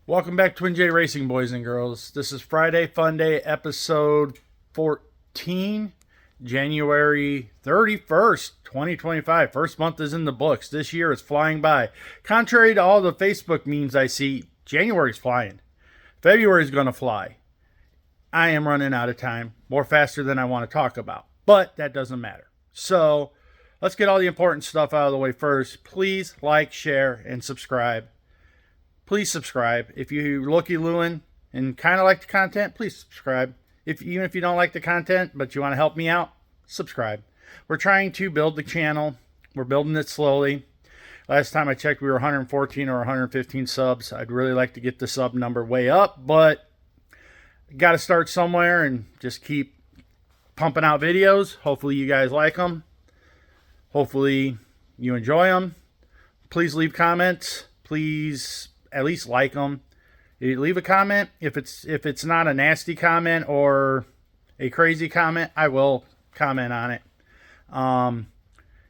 Welcome back, Twin J Racing boys and girls. This is Friday Fun Day, episode 14, January 31st, 2025. First month is in the books. This year is flying by. Contrary to all the Facebook memes I see, January's flying. February's going to fly. I am running out of time, more faster than I want to talk about, but that doesn't matter. So let's get all the important stuff out of the way first. Please like, share, and subscribe. Please subscribe. If you're looky-looing and kind of like the content, please subscribe. Even if you don't like the content, but you want to help me out, subscribe. We're trying to build the channel. We're building it slowly. Last time I checked, we were 114 or 115 subs. I'd really like to get the sub number way up, but got to start somewhere and just keep pumping out videos. Hopefully you guys like them. Hopefully you enjoy them. Please leave comments. Please at least like them. Leave a comment. If it's not a nasty comment or a crazy comment, I will comment on it.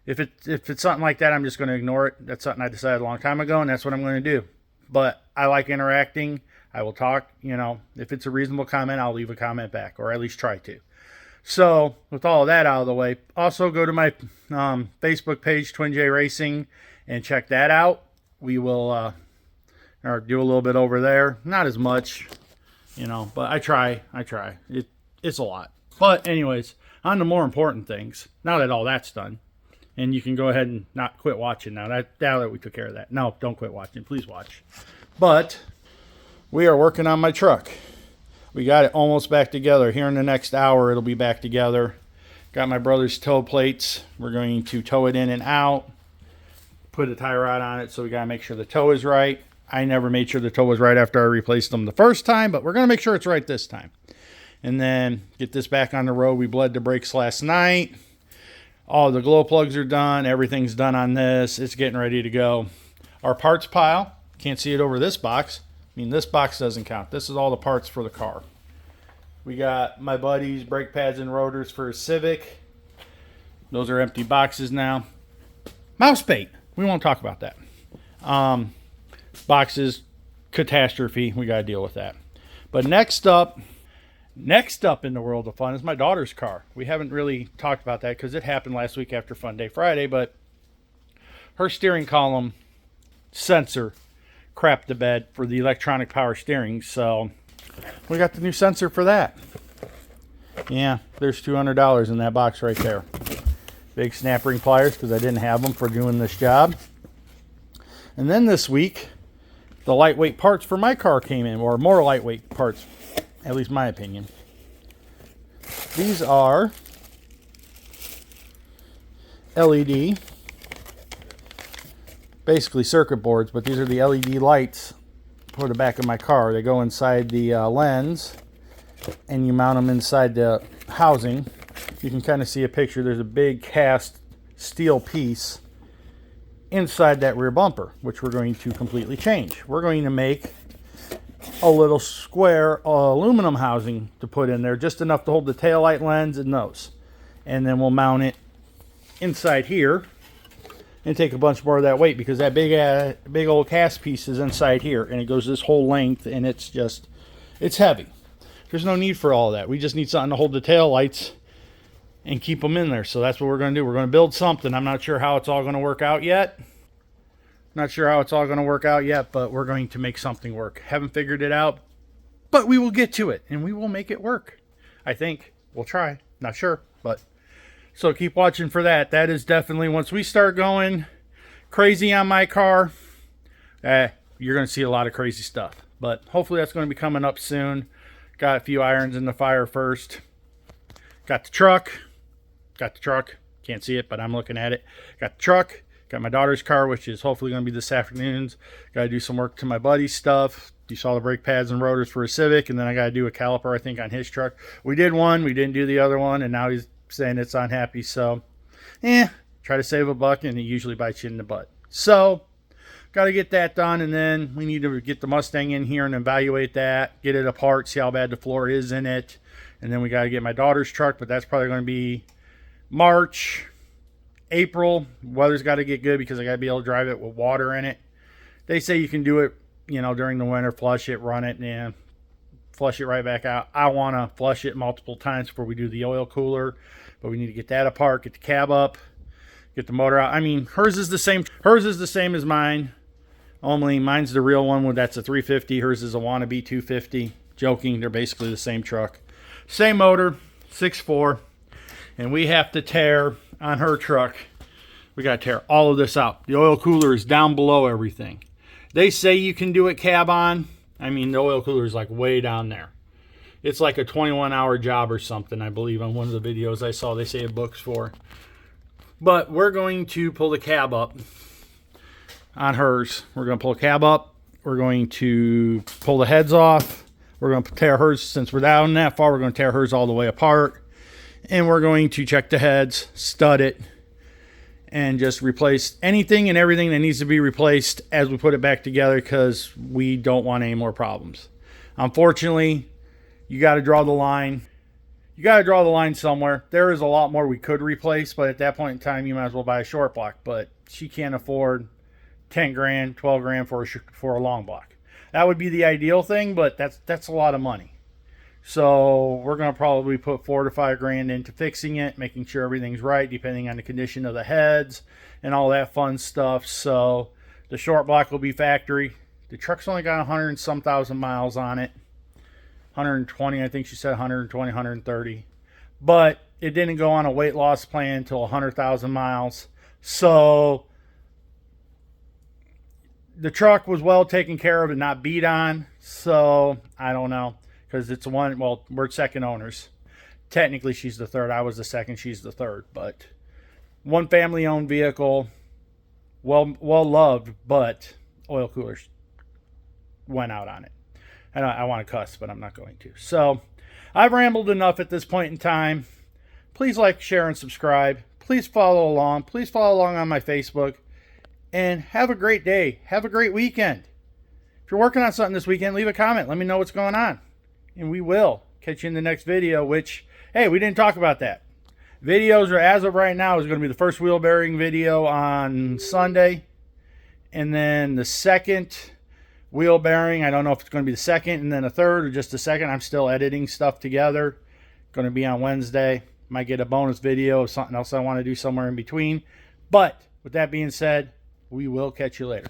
If it's something like that, I'm just going to ignore it. That's something I decided a long time ago, and that's what I'm going to do. But I like interacting. I will talk. If it's a reasonable comment, I'll leave a comment back, or at least try to. So with all of that out of the way, also go to my Facebook page, Twin J Racing, and check that out. We will or do a little bit over there. Not as much, but I try. It's a lot. But anyways, on to more important things. Now that all that's done, and you can go ahead and not quit watching now. Now that we took care of that. No, don't quit watching. Please watch. But we are working on my truck. We got it almost back together. Here in the next hour, it'll be back together. Got my brother's tow plates. We're going to tow it in and out. Put a tie rod on it, so we got to make sure the toe is right. I never made sure the toe was right after I replaced them the first time, but we're going to make sure it's right this time. And then get this back on the road. We bled the brakes last night. All the glow plugs are done. Everything's done on this. It's getting ready to go. Our parts pile. Can't see it over this box. This box doesn't count. This is all the parts for the car. We got my buddy's brake pads and rotors for his Civic. Those are empty boxes now. Mouse bait. We won't talk about that. Boxes, catastrophe. We got to deal with that. But next up in the world of fun is my daughter's car. We haven't really talked about that because it happened last week after Fun Day Friday, but her steering column sensor crapped the bed for the electronic power steering, so we got the new sensor for that. Yeah, there's $200 in that box right there. Big snap ring pliers because I didn't have them for doing this job. And then this week, the lightweight parts for my car came in, or more lightweight parts, at least my opinion. These are LED, basically circuit boards, but these are the LED lights for the back of my car. They go inside the lens, and you mount them inside the housing. You can kind of see a picture. There's a big cast steel piece inside that rear bumper, which we're going to completely change. We're going to make a little square aluminum housing to put in there, just enough to hold the taillight lens and those. And then we'll mount it inside here and take a bunch more of that weight, because that big old cast piece is inside here, and it goes this whole length, and it's heavy. There's no need for all that. We just need something to hold the taillights and keep them in there. So that's what we're going to do. We're going to build something. I'm not sure how it's all going to work out yet. But we're going to make something work. Haven't figured it out, but we will get to it, and we will make it work. I think. We'll try. Not sure, but so keep watching for that. That is definitely, once we start going crazy on my car, you're going to see a lot of crazy stuff. But hopefully that's going to be coming up soon. Got a few irons in the fire first. Got the truck. Can't see it, but I'm looking at it. Got the truck. Got my daughter's car, which is hopefully going to be this afternoon's. Got to do some work to my buddy's stuff. You saw the brake pads and rotors for a Civic, and then I got to do a caliper, I think, on his truck. We did one. We didn't do the other one, and now he's saying it's unhappy. So, try to save a buck, and it usually bites you in the butt. So, got to get that done, and then we need to get the Mustang in here and evaluate that, get it apart, see how bad the floor is in it. And then we got to get my daughter's truck, but that's probably going to be March, April. Weather's got to get good because I got to be able to drive it with water in it. They say you can do it you know, during the winter, flush it, run it, and flush it right back out. I want to flush it multiple times before we do the oil cooler, but we need to get that apart, get the cab up, get the motor out. I mean, hers is the same as mine. Only mine's the real one. That's a 350. Hers is a wannabe 250. Joking, they're basically the same truck. Same motor, 6.4. And we have to tear on her truck. We got to tear all of this out. The oil cooler is down below everything. They say you can do it cab on. I mean, the oil cooler is like way down there. It's like a 21-hour job or something, I believe, on one of the videos I saw they say it books for. But we're going to pull the cab up on hers. We're going to pull the cab up. We're going to pull the heads off. We're going to tear hers, since we're down that far, we're going to tear hers all the way apart. And we're going to check the heads, stud it, and just replace anything and everything that needs to be replaced as we put it back together, because we don't want any more problems. Unfortunately, you got to draw the line. You got to draw the line somewhere. There is a lot more we could replace, but at that point in time, you might as well buy a short block. But she can't afford 10 grand, 12 grand for a long block. That would be the ideal thing, but that's a lot of money. So we're going to probably put 4 to 5 grand into fixing it, making sure everything's right, depending on the condition of the heads and all that fun stuff. So the short block will be factory. The truck's only got 100 and some thousand miles on it. 120, I think she said 120, 130. But it didn't go on a weight loss plan until 100,000 miles. So the truck was well taken care of and not beat on. So I don't know, because it's one, well, we're second owners. Technically, she's the third. I was the second. She's the third. But one family-owned vehicle, well loved, but oil coolers went out on it. And I want to cuss, but I'm not going to. So I've rambled enough at this point in time. Please like, share, and subscribe. Please follow along. Please follow along on my Facebook. And have a great day. Have a great weekend. If you're working on something this weekend, leave a comment. Let me know what's going on. And we will catch you in the next video, which, hey, we didn't talk about that. Videos are, as of right now, is going to be the first wheel bearing video on Sunday. And then the second wheel bearing, I don't know if it's going to be the second and then a third or just the second. I'm still editing stuff together. Going to be on Wednesday. Might get a bonus video of something else I want to do somewhere in between. But with that being said, we will catch you later.